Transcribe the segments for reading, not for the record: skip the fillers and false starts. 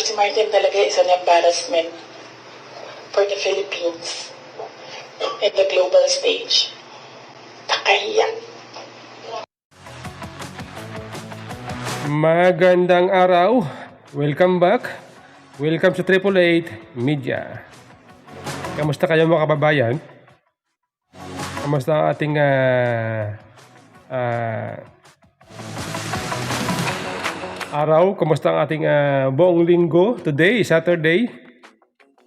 si Martin talaga is an embarrassment for the Philippines in the global stage. Nakahiya. Magandang araw. Welcome back. Welcome sa 888 Media. Kamusta kayo mga kababayan? Kamusta ang ating araw? Kamusta ang ating buong linggo? Today, Saturday,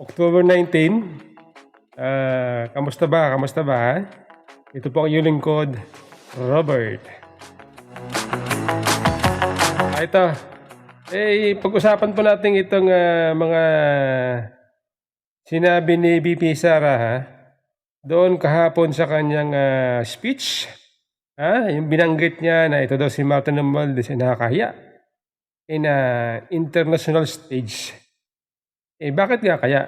October 19. Kamusta ba? Kamusta ba? Ito po ang iyong lingkod, Robert. Ito. Pag-usapan po natin itong mga sinabi ni VP Sara doon kahapon sa kanyang speech. Yung binanggit niya na ito daw si Martin Romualdez ay nakakahiya in international stage. Bakit nga kaya?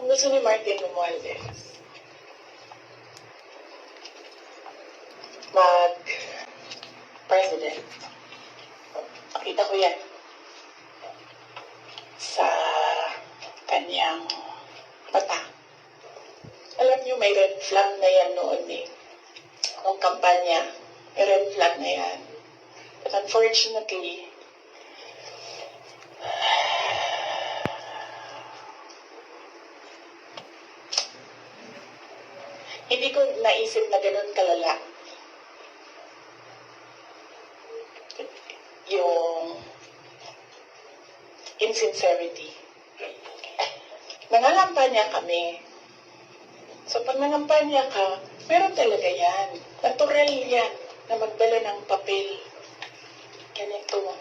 Ang gusto ni Martin Romualdez, mag-president. Nakita ko yan sa kanyang mata. Alam niyo, may red flag na yan noon Nung kampanya, may red flag na yan. But unfortunately, hindi ko naisip na ganun kalala yung insincerity. Nangangampanya kami. So pag nangampanya ka, meron talaga yan. Natural yan na magdala ng papel. Ganito.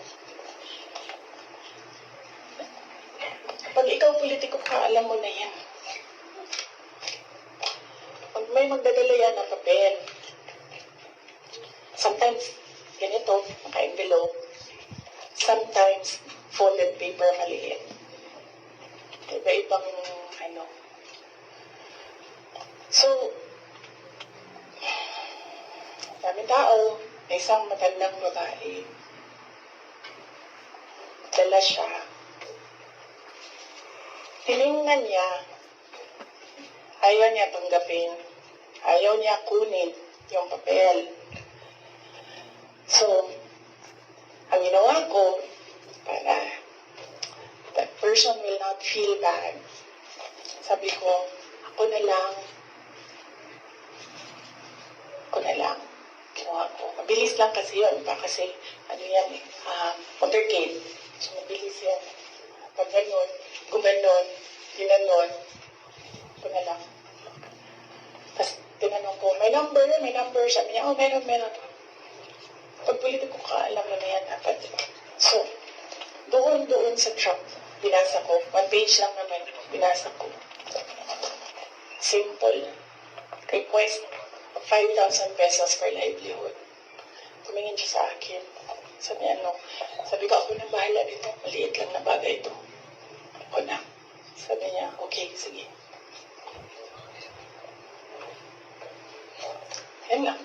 Pag ikaw politiko ka, alam mo na yan. Pag may magdadala yan ng papel, sometimes ganito, naka-envelope. Sometimes, folded paper maliit. Iba-ibang, So, daming tao, may isang matandang babae. Dala siya. Tinignan niya, ayaw niya tanggapin, ayaw niya kunin yung papel. So, ang ginawa ko, para that person will not feel bad, sabi ko, ako na lang. Ginawa ko. Mabilis lang kasi yun. Kasi, motorcade. So, mabilis yan. Pag ganun, gumanon, ginanon, ako na lang. Tapos, tinanong ko, may number. Sabi niya, meron. Pag politiko ka, alam mo na yan dapat. So, doon sa truck, binasa ko. 1 page lang naman, binasa ko. Simple. Request 5,000 pesos for livelihood. Tumingin siya sa akin. Sabi ko, ako na bahala dito. Maliit lang na bagay ito. Ako na. Sabi niya, okay, sige. Yan lang.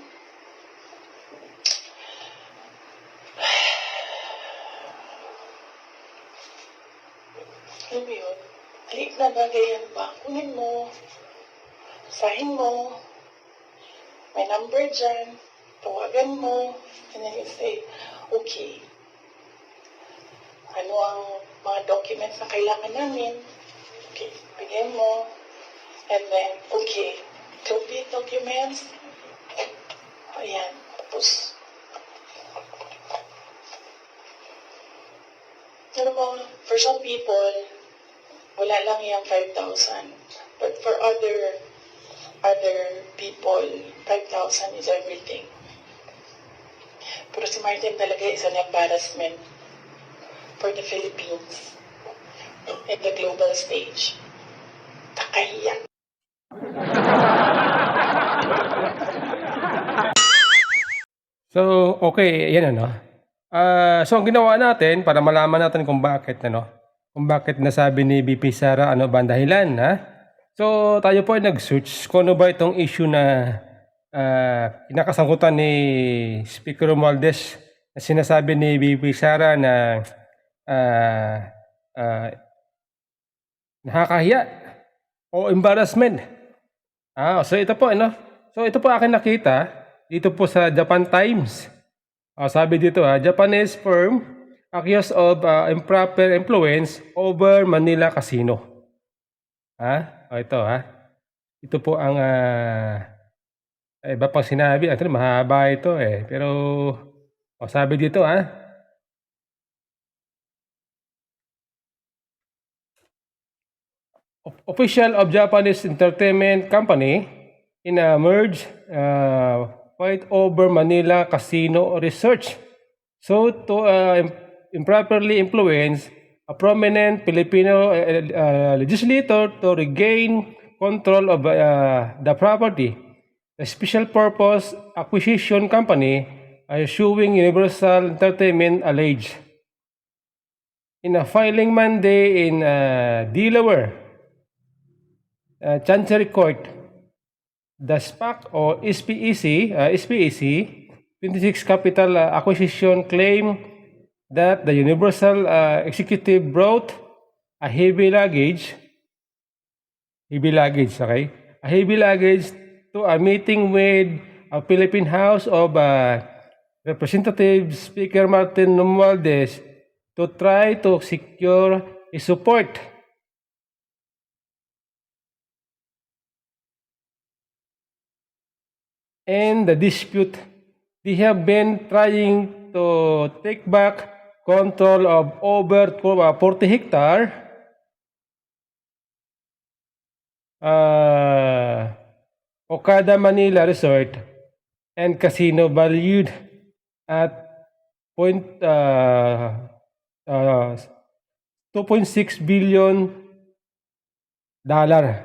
Alam mo yun, maliit na bagay yan ba? Kunin mo, sahin mo, may number dyan, tawagan mo, and then you say, okay, ano ang mga documents na kailangan namin? Okay, bigyan mo, and then, okay, complete documents, ayan, tapos, for some people, wala lang yung 5,000. But for other people, 5,000 is everything. Pero si Martin talaga is an embarrassment for the Philippines in the global stage. Nakahiya. So, okay, yan so ang ginawa natin para malaman natin kung bakit nasabi ni VP Sara ano ba ang dahilan So tayo po ay nag-search kung ano ba itong issue na kinakasangkutan ni Speaker Romualdez na sinasabi ni VP Sara na ah, ah, nakakahiya o embarrassment. So ito po, ano? So ito po akin nakita dito po sa Japan Times. Sabi dito, Japanese firm accused of improper influence over Manila Casino. Ito, ito po ang iba pang sinabi. Ito mahaba ito eh. Pero sabi dito, official of Japanese entertainment company in a merge fight over Manila Casino research. So to improperly influence a prominent Filipino legislator to regain control of the property. The special purpose acquisition company suing Universal Entertainment alleged. In a filing Monday in Delaware, Chancery Court, the SPAC or SPAC 26 Capital Acquisition claim that the Universal Executive brought a heavy luggage, okay? A heavy luggage to a meeting with a Philippine House of Representatives Speaker Martin Romualdez to try to secure his support. And the dispute, they have been trying to take back control of over 40 hectare Okada Manila Resort and Casino valued at 2.6 billion dollar.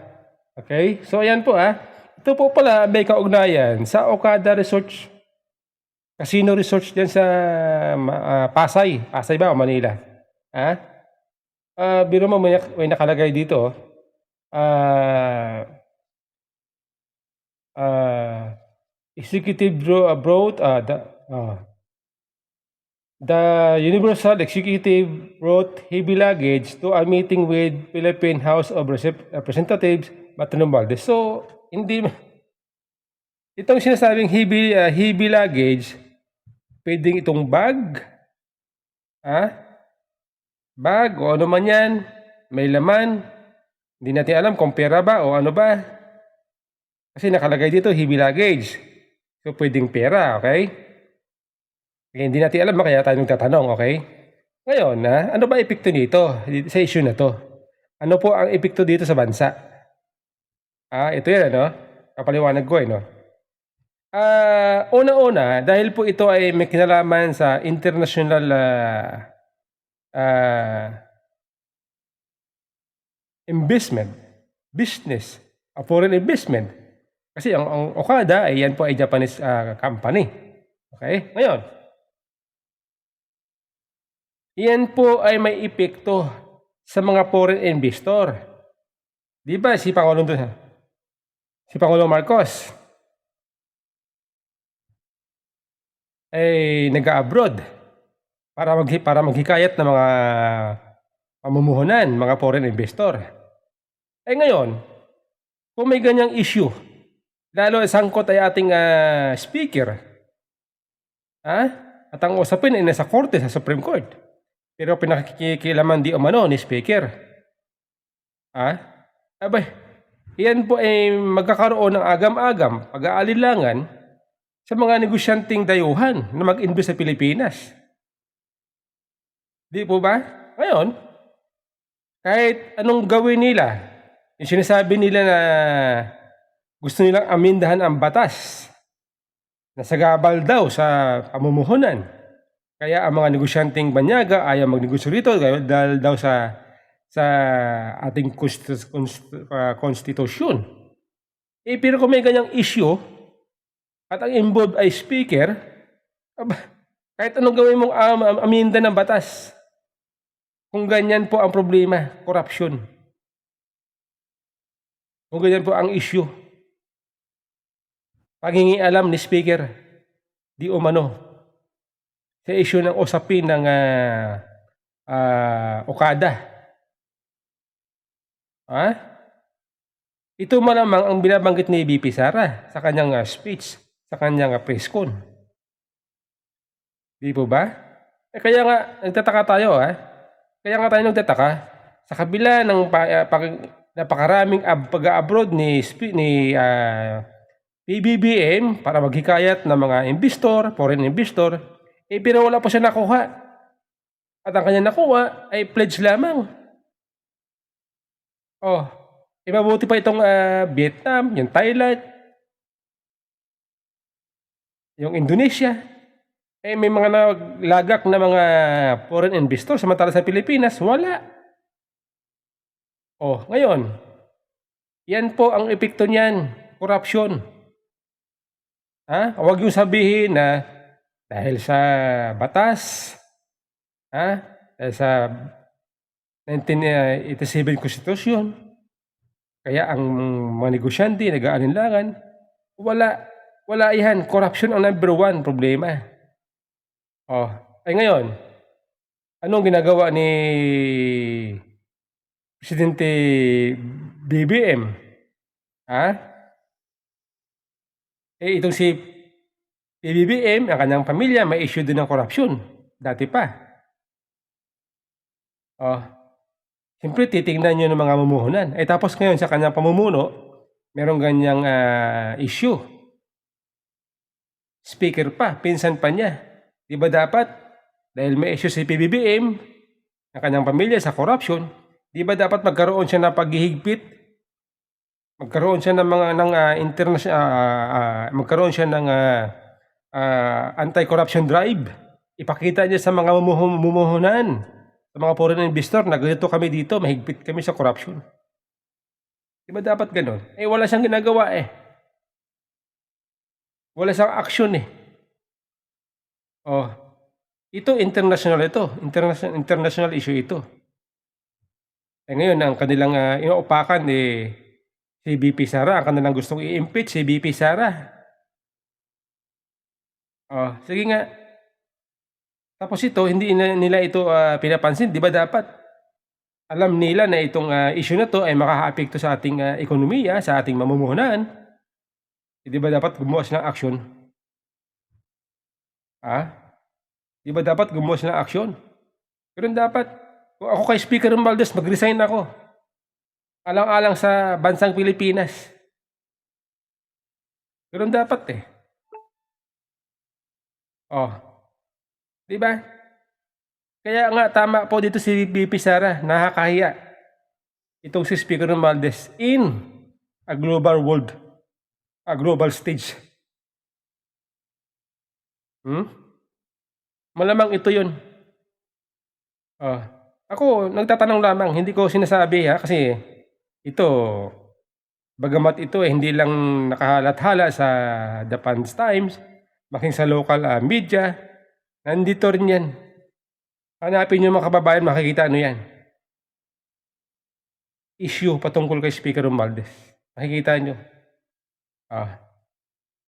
Okay? So ayan po ito po pala may kaugnayan sa Okada Resort, Casino Resort dyan sa Pasay. Pasay ba o Manila? Biro mo may nakalagay dito. Executive brought the Universal Executive brought heavy luggage to a meeting with Philippine House of Representatives Martin Romualdez. So hindi itong sinasabing heavy luggage, pwedeng itong bag, bag o ano man yan, may laman, hindi natin alam kung pera ba o ano ba. Kasi nakalagay dito, heavy luggage. So pwedeng pera, okay? Kaya hindi natin alam, kaya tayo nagtatanong, okay? Ngayon, ano ba epekto nito sa issue na to? Ano po ang epekto dito sa bansa? Ito yan, kapaliwanag ko, no? Una-una, dahil po ito ay may kinalaman sa international investment, business, foreign investment. Kasi ang Okada ay yan po ay Japanese company. Okay? Ngayon, yan po ay may epekto sa mga foreign investor. Di ba si Pangulong Marcos ay nag-abroad para maghikayat ng mga pamumuhunan, mga foreign investor. Ngayon, kung may ganyang issue, lalo sangkot ay ating speaker, at ang usapin ay nasa korte, sa Supreme Court, pero pinakikilaman di umano ni speaker. Abay, yan po ay magkakaroon ng agam-agam, pag-aalilangan sa mga negosyanteng dayuhan na mag-invest sa Pilipinas. Di po ba? Ngayon, kahit anong gawin nila, yung sinasabi nila na gusto nilang amindahan ang batas na sagabal daw sa pamumuhunan. Kaya ang mga negosyanteng banyaga ayaw magnegosyo rito dahil daw sa ating konstitusyon. Pero kung may ganyang issue at ang involved ay speaker, kahit anong gawin mong aminda ng batas, kung ganyan po ang problema, corruption. Kung ganyan po ang issue, pangingialam ni speaker, di umano, sa issue ng usapin ng Okada. Ha? Ito malamang ang binabanggit ni VP Sara sa kanyang speech, sa kanyang press con. Di po ba? Kaya nga, nagtataka tayo Kaya nga tayo nagtataka. Sa kabila ng napakaraming pag-abroad ni PBBM para maghikayat ng mga investor, foreign investor, pero wala po siya nakuha. At ang kanya nakuha ay pledge lamang. Mabuti pa itong Vietnam, yung Thailand, yung Indonesia. May mga naglagak na mga foreign investor samantala sa Pilipinas, wala. Ngayon, yan po ang epekto niyan, corruption. Huwag yung sabihin na dahil sa batas, dahil sa 1987 Constitution, kaya ang mga negosyante nag-aalinlangan, wala yan. Corruption ang number one problema. Ngayon, anong ginagawa ni Presidente BBM? Itong si PBBM, ang kanyang pamilya, may issue din ng korupsyon. Dati pa. Siyempre, titingnan nyo ng mga mamumuhunan. Tapos ngayon sa kanyang pamumuno, merong ganyang issue. Speaker pa, pinsan pa niya. Di ba dapat, dahil may issue si PBBM, ang kanyang pamilya sa corruption, di ba dapat magkaroon siya ng paghihigpit? Magkaroon siya ng mga magkaroon siya ng anti-corruption drive. Ipakita niya sa mga mamumuhunan, sa mga foreign investor na ganito kami dito, mahigpit kami sa corruption. Di ba dapat ganon? Wala siyang ginagawa Wala siyang action Ito international international issue ito. Ngayon ang kanilang inuupakan si VP Sara, ang kanilang gustong i-impeach si VP Sara. Sige nga. Tapos ito, hindi nila ito pinapansin. Di ba dapat alam nila na itong issue na to ay makaka-apekto sa ating ekonomiya, sa ating mamumuhunan. Di ba dapat gumawa ng action? Di ba dapat gumawa ng action? Pero dapat, kung ako kay Speaker Romualdez, mag-resign ako. Alang-alang sa bansang Pilipinas. Pero dapat Di ba? Kaya nga tama po dito si VP Sara, nakakahiya. Itong si Speaker Romualdez in a global world, a global stage. Malamang ito yun. Ako, nagtatanong lamang, hindi ko sinasabi kasi ito, bagamat ito hindi lang nakahalat-hala sa Japan's Times, maging sa local media, nandito rin yan. Hanapin nyo mga kababayan, makikita yan. Issue patungkol kay Speaker Romualdez. Makikita nyo.